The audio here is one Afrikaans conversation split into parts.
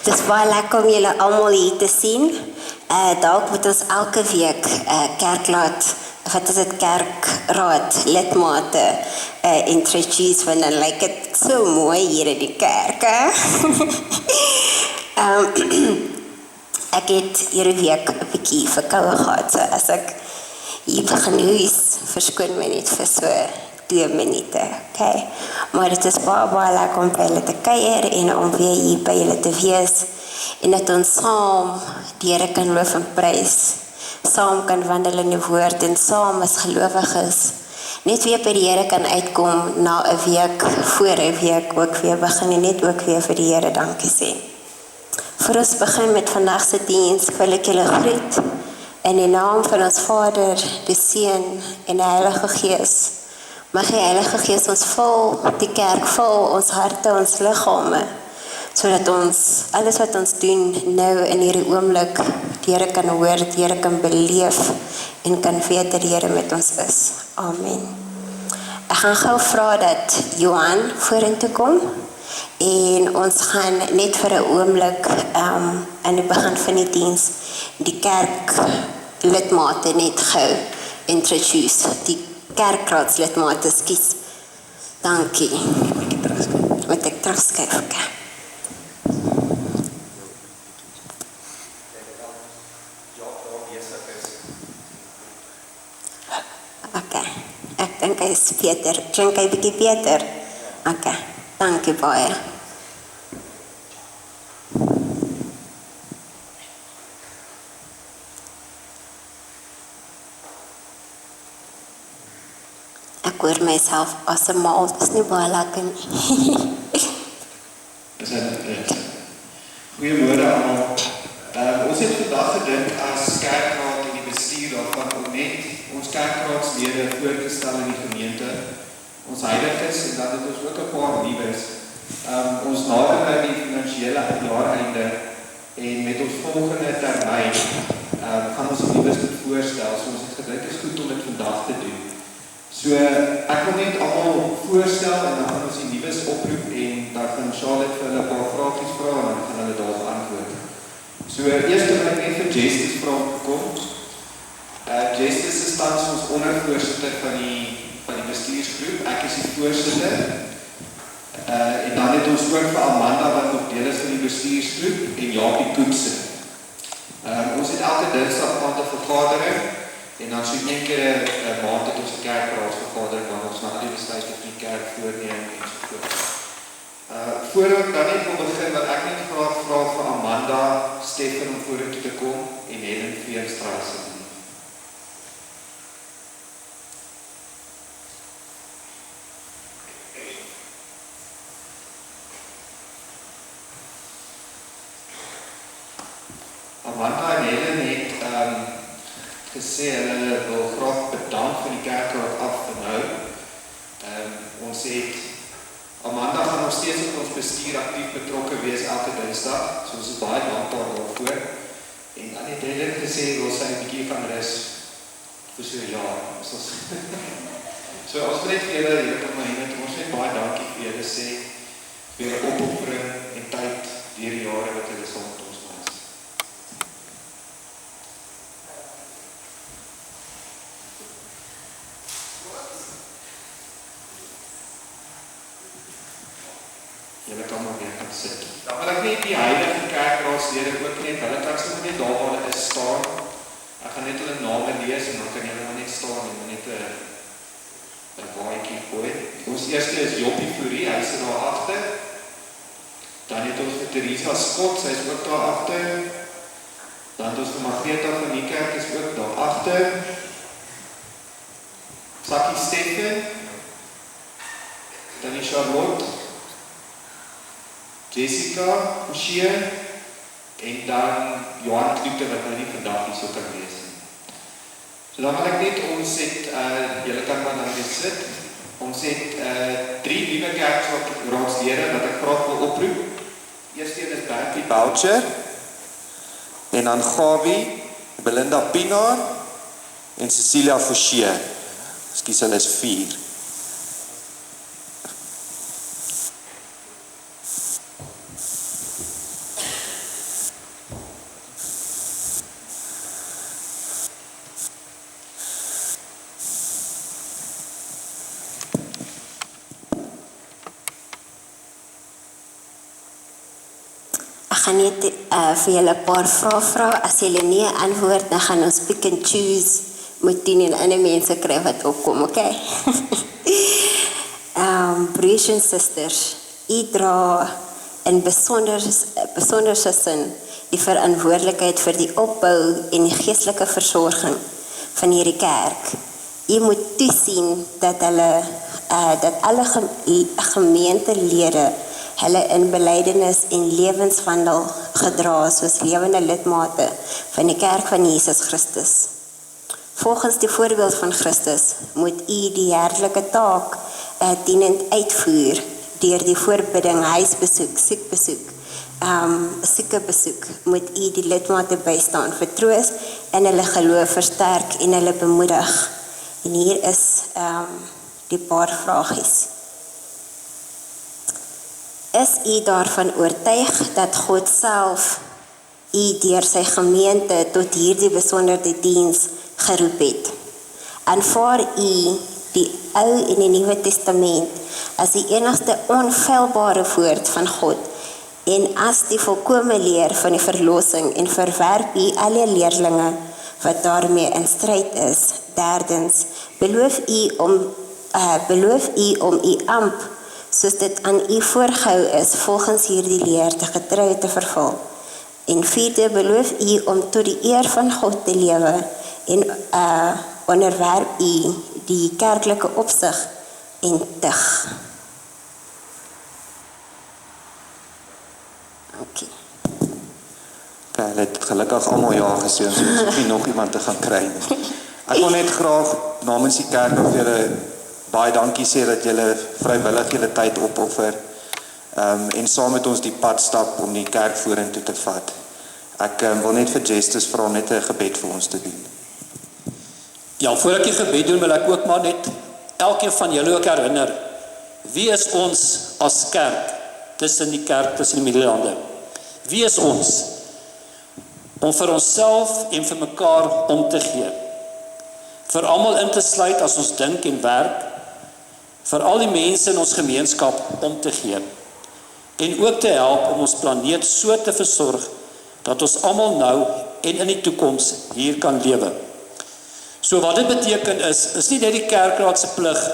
Het is baie lekker om julle almal hier te sien. Dalk moet ons elke week kerkraad lidmate introduce, want dan lyk dit so mooi hier in die kerk. Ek het hierdie week 'n bietjie verkoue gehad, so as ek hier begin hoes, verskoon my net vir so 2 minute, okay? Maar dit is baie lekker om by julle te kuier en om weer hier by julle te wees en dat ons saam die Here kan loof en prys, saam kan wandel in die woord en saam as gelowiges net weer by die Here kan uitkom na 'n week, voor 'n week ook weer begin en net ook weer vir die Here dankie sê. Voor ons begin met vandag se diens, wil ek julle groet in die naam van ons Vader, die Seun en die Heilige Gees. Mag die Heilige Gees ons vul, die kerk vul, ons harte, ons liggame, sodat ons, alles wat ons doen nou in hierdie oomblik, die Here kan hoor, die Here kan beleef en kan weet dat die Here met ons is. Amen. Ek gaan gou vra dat Johan vorentoe kom en ons gaan net vir 'n oomblik aan die begin van die diens die kerklidmate net gou introduce, die kerkraadslidmate, skus. Dankie. Moet ek terugskuif, okay. Okay, ek dink hy is Peter. Dink hy bietjie Peter? Okay, dankie baie. Ek hoor myself asemhaal, dit is nie baie lekker nie. Goeiemôre almal. Ons het vandag gedink as kerkraad en die bestuur daarvan om net ons kerkraadslede voor te stel in die gemeente, ons heiliges en dan het ons ook 'n paar nuus. Ons nader nou die finansiële jaareinde en met ons volgende termyn gaan ons die nuus moet voorstel. So ons het gedink is goed om dit vandag te doen. So ek wil net almal voorstel en dan gaan ons die nuus oproep en dan gaan Charlotte vir hulle 'n paar vragies vra en dan gaan hulle daarop antwoord. So eers wil ek net vir Justice vra kom. Justice is tans ons ondervoorsitter van die bestuursgroep. Ek is die voorsitter. En dan het ons ook vir Amanda wat ook deel is van die bestuursgroep en Japie Koetse. Ons het elke Dinsdag aand 'n vergadering en dan so een keer 'n maand het ons 'n kerkraadsvergadering waar ons na die besluite van die kerk voorneem en so voort. Voordat ek dan net wil begin, wat ek net graag vra vir Amanda, Stefan om vorentoe te kom en Helen Veenstra asseblief. Amanda en Helen het gesê hulle wil graag bedank vir die kerkraad af van nou. Ons het Amanda gaan nog steeds op ons bestuur aktief betrokke wees elke Dinsdag, so ons is baie dankbaar daarvoor. En dan het Helen gesê wil sy 'n bietjie van rus vir so 'n jaar. So ons wil net vir julle kom maar hier, ons net baie dankie vir julle sê vir julle opoffering en tyd deur die jare wat julle saam met ons was. Julle kan maar weer gaan sit. Dan wil ek net die heilige kerkraadslede ook net, hulle kan sommer net daar waar hulle is staan. Ek gaan net hulle name lees en dan kan julle maar net staan en net 'n baadjie gooi. Ons eerste is Joppie Fourie, hy sit daar agter. Dan het ons vir Teresa Scott, sy is ook daar agter. Dan het ons vir Margreta van die kerk is ook daar agter. Sakkie Stefan. Dan is Charlotte. Jessica, Oshie, en dan Johan Kloete wat nou nie vandag hier so kan wees. So dan wil ek net, ons het, julle kan maar dan weer sit, ons het 3 nuwe kerkraadslede wat ek graag wil oproep. Eerste een is Bertie Boucher, en dan Gawie, Belinda Pinaar, en Cecilia Forshie. Ekskuus, hulle is 4. gaan net vir julle 'n paar vrae vra. As julle nie 'n antwoord, dan gaan ons pick and choose moet doen en ander mense kry wat opkom, okay? Broers en susters, u dra in besonderse sin die verantwoordelikheid vir die opbou en die geestelike versorging van hierdie kerk. U moet toesien dat alle gemeentelede hulle in belydenis en lewenswandel gedra soos lewende lidmate van die kerk van Jesus Christus. Volgens die voorbeeld van Christus moet u die herdelike taak dienend uitvoer deur die voorbidding, huisbesoek, siekebesoek, moet u die lidmate bystaan, vertroos en hulle geloof versterk en hulle bemoedig. En hier is die paar vragies. Is u daarvan oortuig dat God self u deur sy gemeente tot hierdie besondere diens geroep het? Aanvaar u die Ou en die Nuwe Testament as die enigste onfeilbare woord van God en as die volkome leer van die verlossing en verwerp u alle leerlinge wat daarmee in stryd is? Derdens, beloof u om u amp soos dit aan u voorgehou is volgens hierdie leer te getrou te vervul. En vierde, beloof u om tot die eer van God te lewe en onderwerp u die kerklike opsig en tug. Okay. Hulle het gelukkig almal ja gesê, so ons hoef nie nog iemand te gaan kry nie. Ek wil net graag namens die kerk vir julle baie dankie sê dat julle vrywillig julle tyd opoffer en saam met ons die pad stap om die kerk vorentoe te vat. Ek wil net vir Justus vra om net 'n gebed vir ons te doen. Ja, voor ek die gebed doen, wil ek ook maar net elkeen van julle ook herinner, wie is ons as kerk, tussen die Middellande? Wie is ons? Om vir onsself en vir mekaar om te gee. Vir almal in te sluit as ons dink en werk, vir al die mense in ons gemeenskap om te gee. En ook te help om ons planeet so te versorg, dat ons almal nou en in die toekoms hier kan lewe. So wat dit beteken is nie net die kerkraad se plig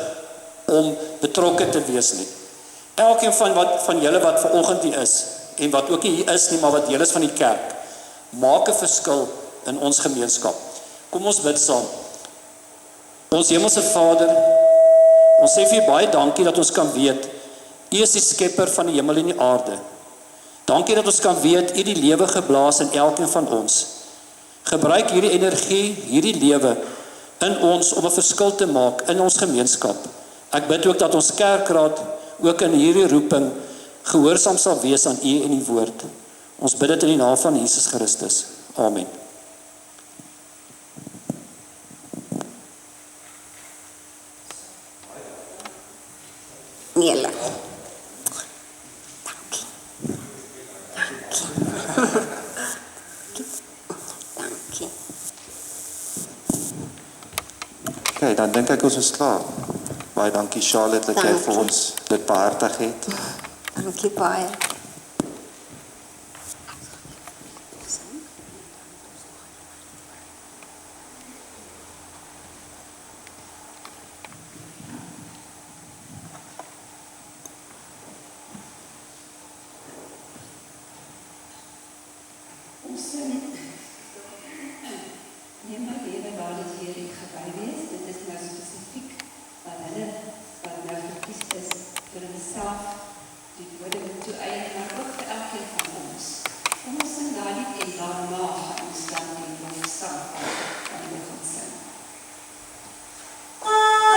om betrokke te wees nie. Elkeen van julle wat vanoggend hier is, en wat ook nie hier is nie, maar wat deel is van die kerk, maak 'n verskil in ons gemeenskap. Kom ons bid saam. Ons hemelse Vader, ons sê vir U baie dankie dat ons kan weet, U is die skepper van die hemel en die aarde. Dankie dat ons kan weet, U die lewe geblaas in elkeen van ons. Gebruik hierdie energie, hierdie lewe in ons om 'n verskil te maak in ons gemeenskap. Ek bid ook dat ons kerkraad ook in hierdie roeping gehoorsaam sal wees aan U en die woord. Ons bid dit in die naam van Jesus Christus. Amen. Nela. Dankie. Okay, dan dink ek ons is klaar. Baie dankie Charlotte dat jy vir ons dit behartig het. Dankie baie. Neem maar even waar dit hier in gebou is. Dit is nou spesifiek wat hulle wat nou verkies is vir homself die woorde moet toe-eien, maar ook vir elkeen van ons. Kom ons sing daar lied en daarna gaan ons dan die lofsang van die gaan sing. Oh,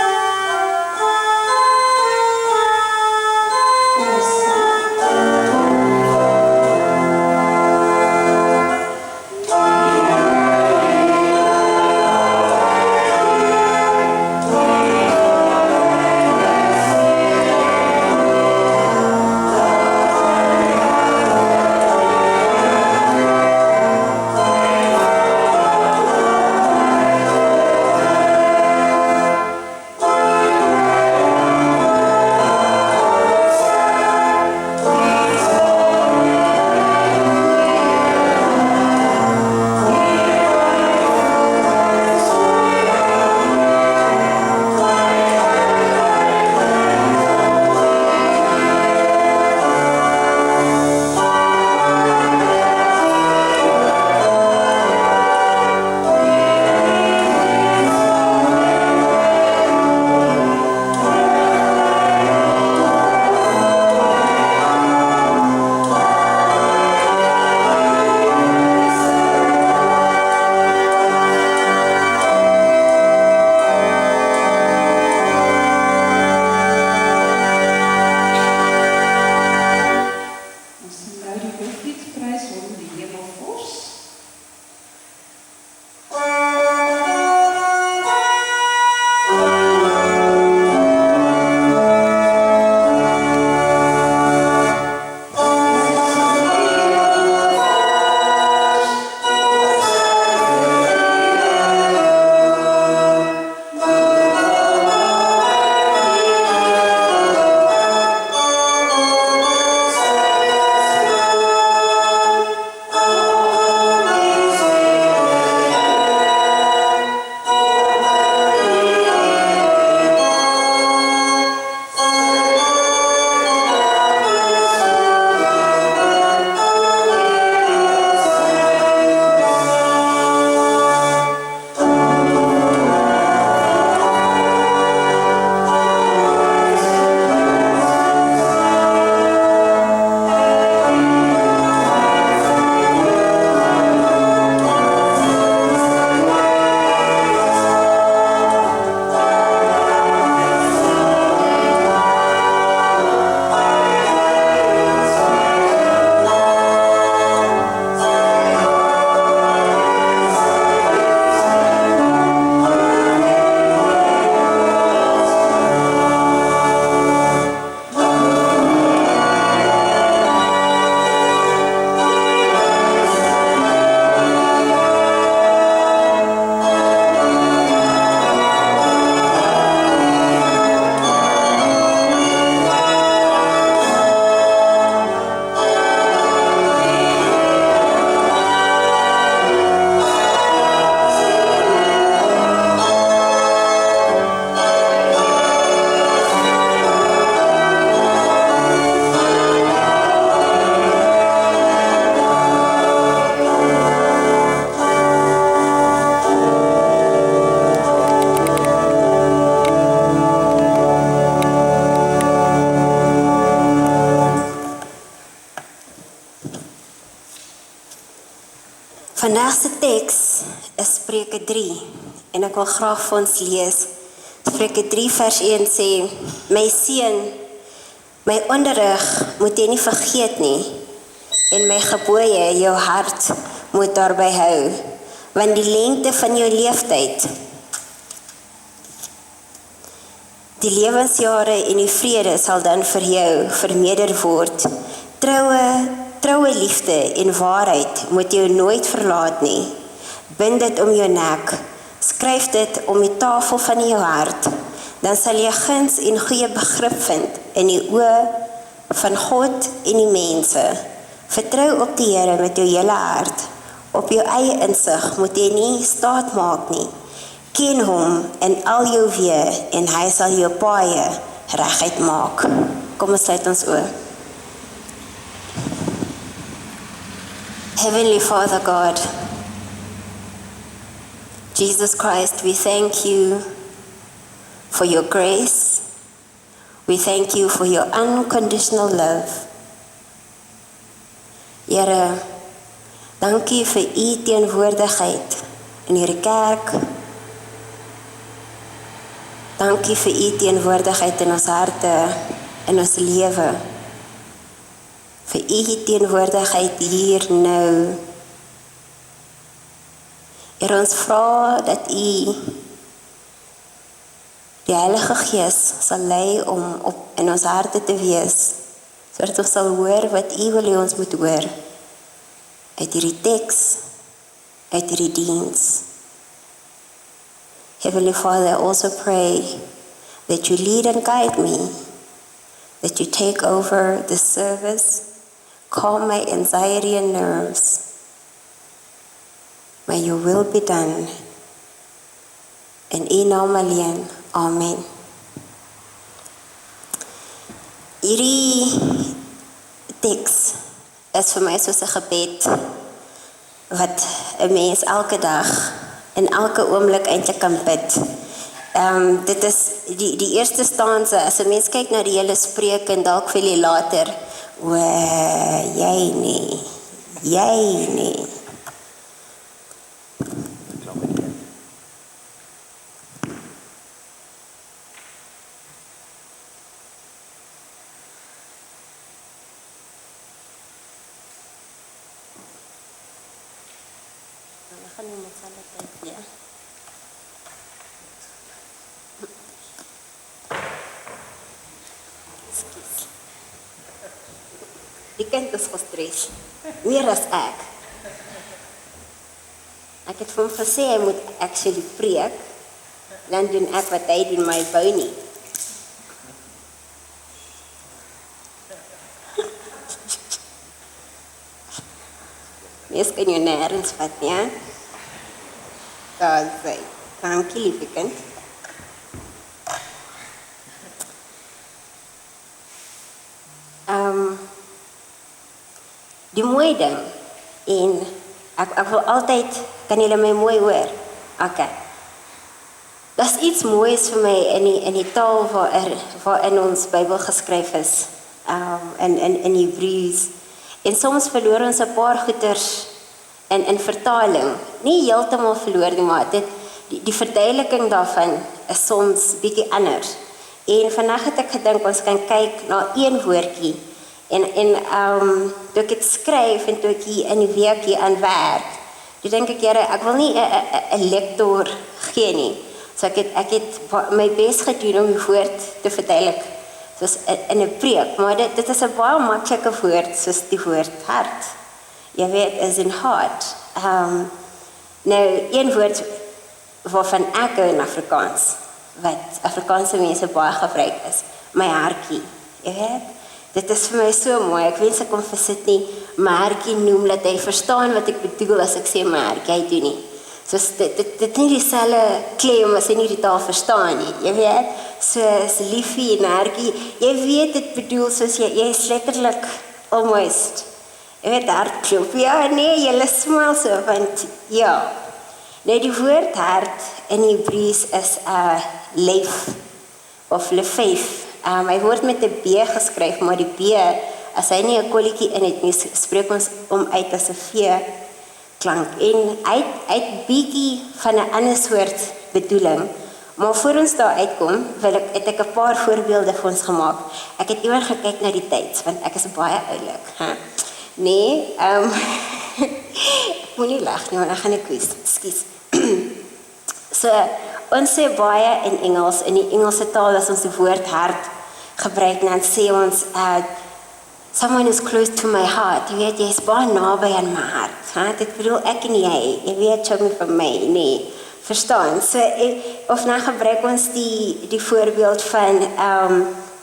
Vandag se teks is Spreuke 3 en ek wil graag vir ons lees. Spreuke 3 vers 1 sê, my seun, my onderrig moet jy nie vergeet nie en my gebooie jou hart moet daarby hou, want die lengte van jou leeftyd, die lewensjare en die vrede sal dan vir jou vermeerder word. Troue liefde en waarheid moet jou nooit verlaat nie. Bind dit om jou nek, skryf dit om die tafel van jou hart, dan sal jy guns en goeie begrip vind in die oë van God en die mense. Vertrou op die Here met jou hele hart. Op jou eie insig moet jy nie staat maak nie. Ken hom in al jou weë en hy sal jou paaie reguit maak. Kom ons sluit ons oë. Heavenly Father God, Jesus Christ, we thank you for your grace. We thank you for your unconditional love. Here, dankie vir u teenwoordigheid in hierdie kerk. Dankie vir u teenwoordigheid in ons harte, in ons lewe. Vir u teenwoordigheid hier nou. Here, ons vra dat u die Heilige Gees sal lei om op in ons harte te wees, sodat ons sal hoor wat u wil hê ons moet hoor. Uit hierdie teks, uit hierdie diens. Heavenly Father, I also pray that you lead and guide me, that you take over the service, calm my anxiety and nerves. May your will be done. In u naam alleen. Amen. Hierdie teks is vir my soos 'n gebed wat 'n mens elke dag en elke oomblik eintlik kan bid. Dit is die eerste stanse, as 'n mens kyk na die hele Spreuke en dalk veel later, jy nie. Die kind is gestres, meer as ek. Ek het vir hom gesê, hy moet actually preek, dan doen ek wat hy doen, maar hy wou nie. Mens kan jou nergens vat, ja? Daar is hy. Dankie, lieve kind. Die mooi ding, en ek wil altyd, kan julle my mooi hoor? Ok. Dat is iets moois vir my in die taal waarin ons Bybel geskryf is, in Hebreëus. En soms verloor ons 'n paar goeters in vertaling. Nie heeltemal verloor nie, maar die verduideliking daarvan is soms bietjie anders. En vandag het ek gedink, ons kan kyk na een woordjie, en toe ek het skryf en toe ek hier in die week hier aan werk, toe dink ek, Here, ek wil nie 'n lektor gee nie. So ek het my bes gedoen om die woord te verduidelik, soos in 'n preek, maar dit is 'n baie maklike woord, soos die woord hart. Jy weet, is in heart. Nou, een woord waarvan ek hou in Afrikaans, wat Afrikaanse mense baie gebruik is, my hartjie. Jy weet? Dit is vir my so mooi, ek wens ek kon vir Sydney my hartjie noem, dat hy verstaan wat ek bedoel as ek sê my hartjie, hy doen nie. Soos dit nie dieselfde klem as hy nie die taal verstaan nie, jy weet? Soos liefie en hartjie, jy weet dit bedoel, soos jy is letterlik almost, jy weet, hartklop, ja, nee, jylle smaal so, want ja. Nou die woord hart in Hebreëus is leef, of lefeef. Hy word met 'n B geskryf, maar die B, as hy nie 'n kolletjie in het nie, spreek ons om uit as 'n V. klank en uit bietjie van 'n ander soort bedoeling. Maar voor ons daar uitkom, het ek 'n paar voorbeelde vir ons gemaak. Ek het ewer gekyk na die tyd, want ek is baie oulik, hè. Nee, ek moet nie lag nie, want dan gaan ek quiz. Ekskuus. So, ons sê baie in Engels, in die Engelse taal as ons die woord hart gebruik, dan sê ons, someone is close to my heart. Jy weet, jy is baie naby aan my hart. Hè? Dit bedoel ek en jy weet jou nie van my, nee. Verstaan? So, of nou gebruik ons die voorbeeld van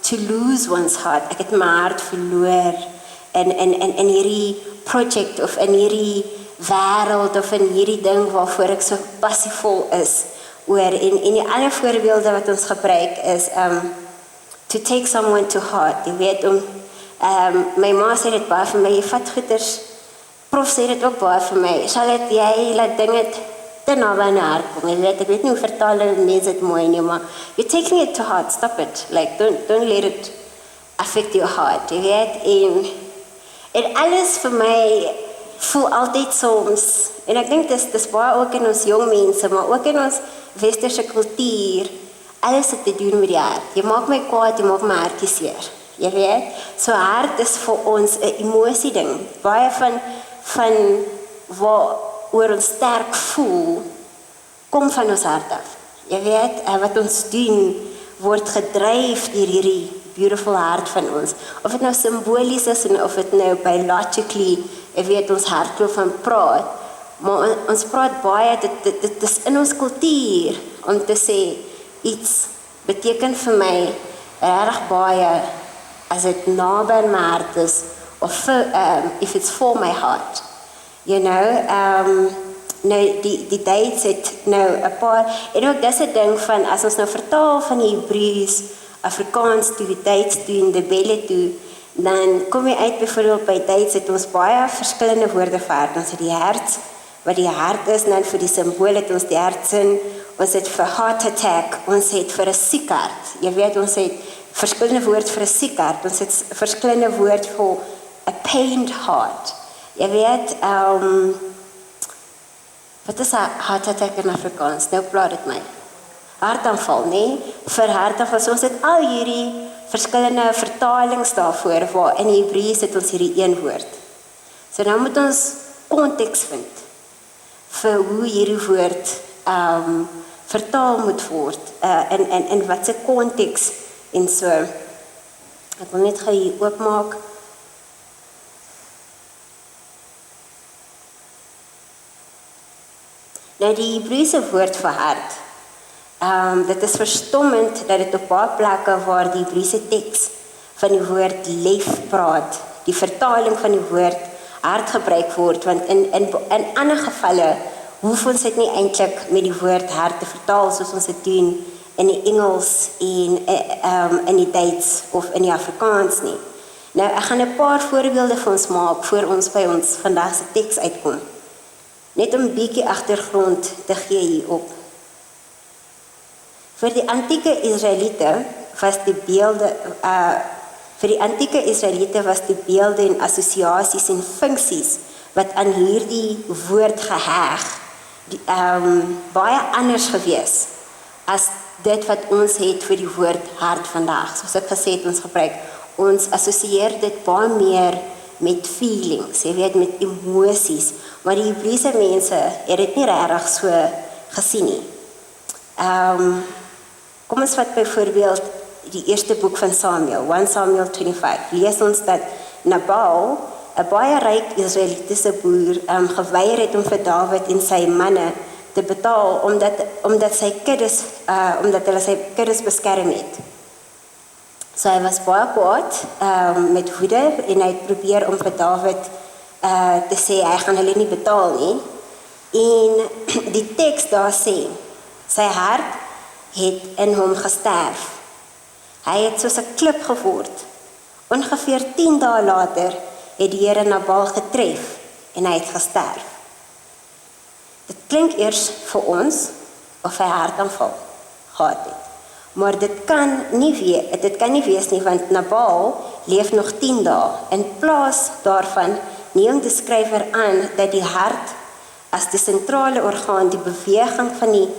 to lose one's heart. Ek het my hart verloor in hierdie project of in hierdie wêreld of in hierdie ding waarvoor ek so passievol is oor. En die ander voorbeelde wat ons gebruik is to take someone to heart. Jy weet, my ma sê dit baie vir my, jy vat goeders, prof sê dit ook baie vir my, sal het jy laat dinge te naby aan hart kom. Ek weet nie hoe vertaal mense dit mooi nie, maar you're taking it to heart, stop it. Like, don't let it affect your heart, jy weet. En alles vir my voel altyd soms, en ek dink dis baie ook in ons jong mense, maar ook in ons westerse kultuur, alles het te doen met die hart. Jy maak my kwaad, jy maak my hartjie seer. Jy weet? So hart is vir ons 'n emosie ding. Baie van waaroor ons sterk voel, kom van ons hart af. Jy weet, wat ons doen, word gedryf deur hierdie beautiful hart van ons. Of dit nou simbolies is, en of dit nou biologically, jy weet, ons hart klop van praat, maar ons praat baie, dit is in ons kultuur, om te sê, iets beteken vir my, regtig baie, as dit naby aan my hart is, of if it's for my heart, you know, nou die dates het nou 'n paar, en ook dis 'n ding van, as ons nou vertaal van die Hebreëus, Afrikaans toe, dates toe, en debelle toe, dan kom jy uit, byvoorbeeld by dates het ons baie verskillende woorde vir hart. Ons het die hart, wat die hart is, en dan vir die symbool het ons die hartsin, ons het vir heart attack, ons het vir 'n siek hart. Jy weet, ons het verskillende woord vir 'n siek hart, ons het verskillende woord vir 'n pained heart. Jy weet, wat is 'n heart attack in Afrikaans? Nou plaat dit my. Hartaanval, nee? Vir hartaanval, so ons het al hierdie verskillende vertalings daarvoor, waar in Hebreëus het ons hierdie een woord. So nou moet ons konteks vind, vir hoe hierdie woord vertaal moet word, in wat se konteks, en so. Ek wil net gou hier oopmaak. Nou die Hebreëse woord vir hart, dit is verstommend dat dit op baie plekke waar die Hebreëse teks van die woord lef praat, die vertaling van die woord hart gebruik word, want in ander gevalle hoef ons dit nie eintlik met die woord hart te vertaal soos ons dit doen in die Engels en in die Duits of in die Afrikaans nie. Nou, ek gaan 'n paar voorbeelde vir ons maak voor ons by ons vandag se teks uitkom. Net om 'n bietjie agtergrond te gee hierop. Vir die antieke Israeliete was die beelde en assosiasies en funksies wat aan hierdie woord geheg, baie anders gewees as dit wat ons het vir die woord hart vandag. Soos ek gesê het, ons gebruik, ons assosieer dit baie meer met feelings, jy weet, met emosies, maar die Hebreëse mense het dit nie regtig so gesien nie. Kom ons vat byvoorbeeld die eerste boek van Samuel, 1 Samuel 25, lees ons dat Nabal, 'n baie ryk Israelitiese boer, geweier het om vir Dawid en sy manne te betaal, omdat hulle sy kuddes beskerm het. So hy was baie kwaad met woede, en hy het probeer om vir Dawid te sê, hy gaan hulle nie betaal nie. En die teks daar sê, sy hart het in hom gesterf. Hy het soos 'n klip geword. Ongeveer 10 dae later het die Here Nabal getref en hy het gesterf. Dit klink eers vir ons of hy hartaanval gehad het. Maar dit kan nie wees nie, want Nabal leef nog 10 dae. In plaas daarvan neem die skrywer aan dat die hart as die sentrale orgaan die beweging van die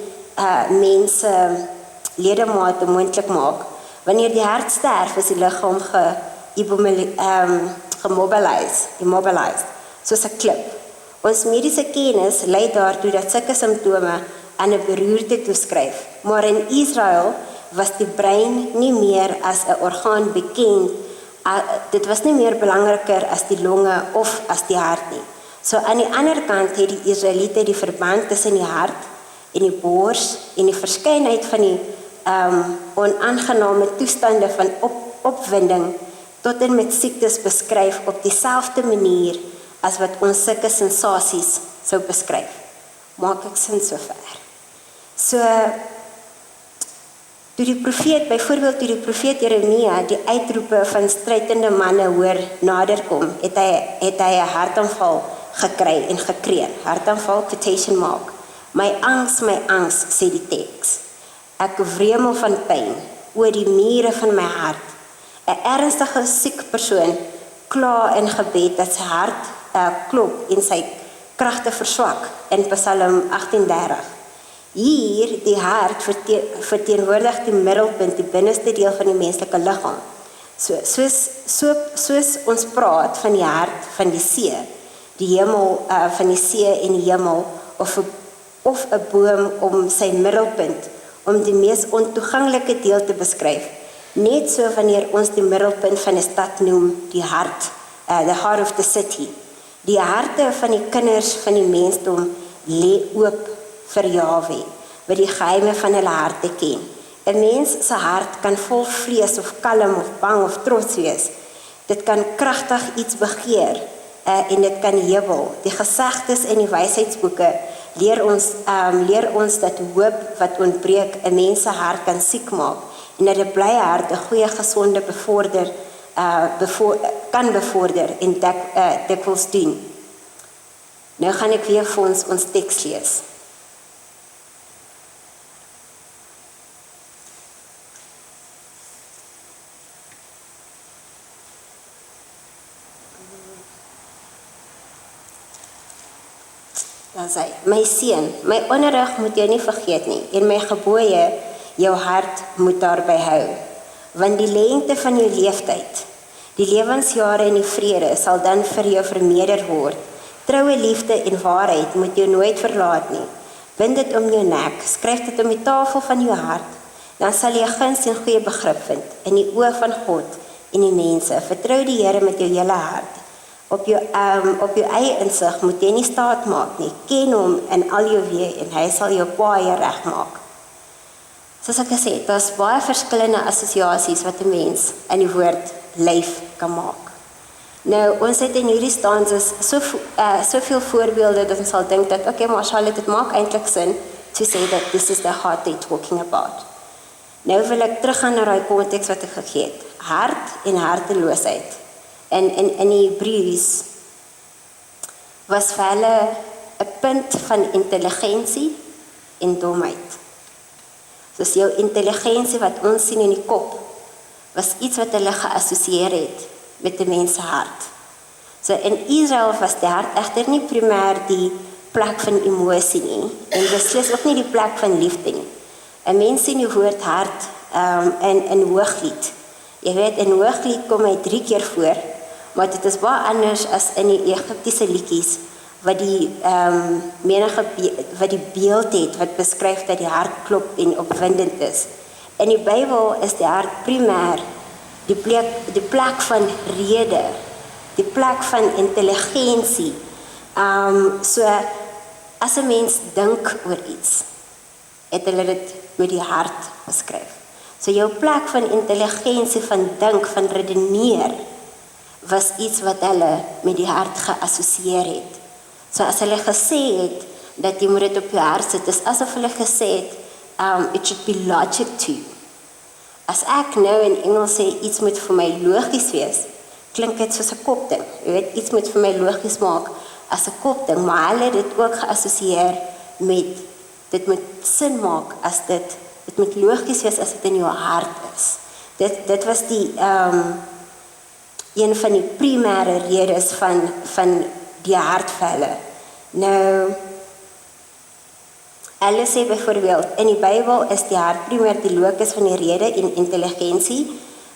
mense ledemate moontlik maak. Wanneer die hart sterf, is die liggaam immobilized, soos 'n klip. Ons mediese kennis lei daartoe dat sulke simptome aan 'n beroerte toeskryf, maar in Israel was die brein nie meer as 'n orgaan bekend. Dit was nie meer belangriker as die longe of as die hart nie. So aan die ander kant het die Israeliete die verband tussen die hart en die bors en die verskynheid van die onaangename toestande van opwinding tot en met siektes beskryf op dieselfde manier as wat ons sulke sensasies sou beskryf. Maak ek sin sover? So, toe die profeet Jeremia die uitroepe van strydende manne hoor naderkom, het hy 'n hartaanval gekry en gekreun. Hartaanval, quotation mark. My angs, sê die teks. Ek wremel van pyn oor die mure van my hart. 'n Ernstige siek persoon kla in gebed dat sy hart klop en sy kragte verswak in Psalm 18:30. Hier, die hart verteenwoordig die middelpunt, die binneste deel van die menslike liggaam. Soos ons praat van die hart van die see, die hemel van die see en die hemel, of 'n boom om sy middelpunt, om die mees ontoeganklike deel te beskryf. Net so wanneer ons die middelpunt van 'n stad noem, die hart, the heart of the city. Die harte van die kinders van die mensdom lê oop vir Jahwe, wat die geheime van hulle harte ken. 'n Mens se hart kan vol vrees of kalm of bang of trots wees. Dit kan kragtig iets begeer en dit kan jubel. Die gesegdes en die wysheidsboeke leer ons dat hoop wat ontbreek 'n mens se hart kan siek maak en dat 'n blye hart 'n goeie gesonde kan bevorder en dikwels doen. Nou gaan ek weer vir ons teks lees. Dan sê, my seun, my onderrig moet jy nie vergeet nie, en my gebooie, jou hart moet daarby hou. Want die lengte van jou leeftyd, die lewensjare en die vrede sal dan vir jou vermeerder word. Troue liefde en waarheid moet jou nooit verlaat nie. Bind dit om jou nek, skryf dit om die tafel van jou hart, dan sal jy guns en goeie begrip vind in die oë van God en die mense. Vertrou die Here met jou hele hart. Op jou eie insig moet jy nie staat maak nie. Ken hom in al jou weë en hy sal jou baie regmaak. Soos ek gesê het, daar's baie verskillende assosiasies wat 'n mens in die woord lyf kan maak. Nou, ons het in hierdie stanzas soveel voorbeelde dat ons sal dink dat, okay, maar Charlotte, dit maak eintlik sin to say that this is the heart they're talking about. Nou wil ek teruggaan na daai konteks wat ek gegee het. Hart en harteloosheid. In die Hebreëus was vir hulle 'n punt van intelligensie en domheid. Soos jou intelligensie wat ons sien in die kop, was iets wat hulle geassosieer het met die mens se hart. So in Israel was die hart egter nie primêr die plek van emosie nie, en beslis ook nie die plek van liefde nie. 'n Mens sien die woord hart in Hooglied. Jy weet, in Hooglied kom hy 3 keer voor, maar dit is baie anders as in die Egiptiese liedjies, wat die beeld het, wat beskryf dat die hart klop en opwindend is. In die Bybel is die hart primêr die plek van rede, die plek van intelligensie. So, as 'n mens dink oor iets, het hulle dit met die hart beskryf. So jou plek van intelligensie, van dink, van redeneer, was iets wat hulle met die hart geassosieer het. So as hulle gesê het, dat jy moet dit op jou hart sit, is asof hulle gesê het, it should be logic to you. As ek nou in Engels sê, iets moet vir my logies wees, klink dit soos 'n kopding. Jy weet, iets moet vir my logies maak as 'n kopding, maar hulle het dit ook geassosieer met, dit moet sin maak as dit moet logies wees as dit in jou hart is. Dit was die, een van die primêre redes van die hart vir hulle. Nou, Hulle sê byvoorbeeld, in die Bybel is die hart primêr die locus van die rede en intelligensie,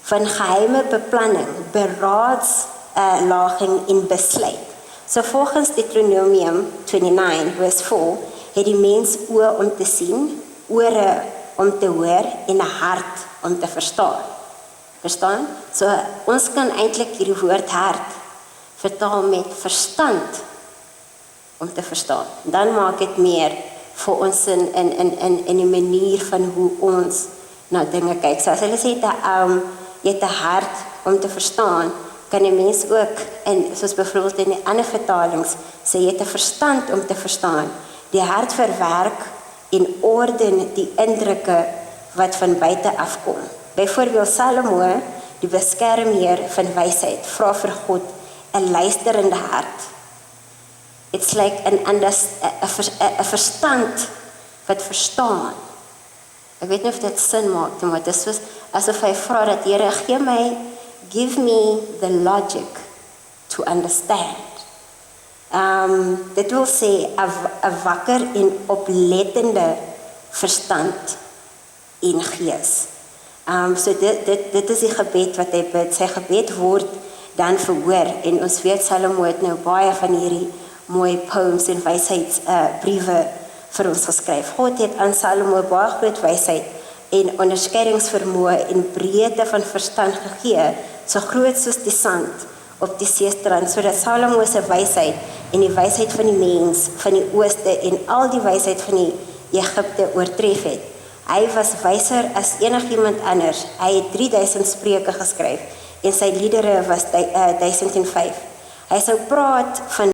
van geheime beplanning, beraadslaging en besluit. So volgens Deuteronomium 29 vers 4, het die mens oë om te sien, ore om te hoor en 'n hart om te verstaan. Verstaan? So ons kan eintlik hierdie woord hart vertaal met verstand om te verstaan. Dan maak dit meer vir ons in die manier van hoe ons na dinge kyk. So as hulle sê jy het 'n hart om te verstaan, kan 'n mens ook, en soos byvoorbeeld in die ander vertalings, sê jy het 'n verstand om te verstaan. Die hart verwerk en orden die indrukke wat van buite afkom. Byvoorbeeld Salomo, die beskermheer van wysheid, vra vir God 'n luisterende hart. It's like 'n verstand wat verstaan. Ek weet nie of dit sin maak, maar dit is soos asof hy vra dat Here, give me the logic to understand. Dit wil sê 'n wakker en oplettende verstand en gees. So dit is die gebed wat hy bid. Sy gebed word dan verhoor, en ons weet Salomo het nou baie van hierdie mooi poems en wysheidsbriewe vir ons geskryf. God het aan Salomo baie groot wysheid en onderskeidingsvermoë en breedte van verstand gegee, so groot soos die sand op die seestrand, sodat Salomo se wysheid en die wysheid van die mens van die ooste en al die wysheid van die Egipte oortref het. Hy was wyser as enigiemand anders. Hy het 3000 spreuke geskryf en sy liedere was 1005. Hy sou praat van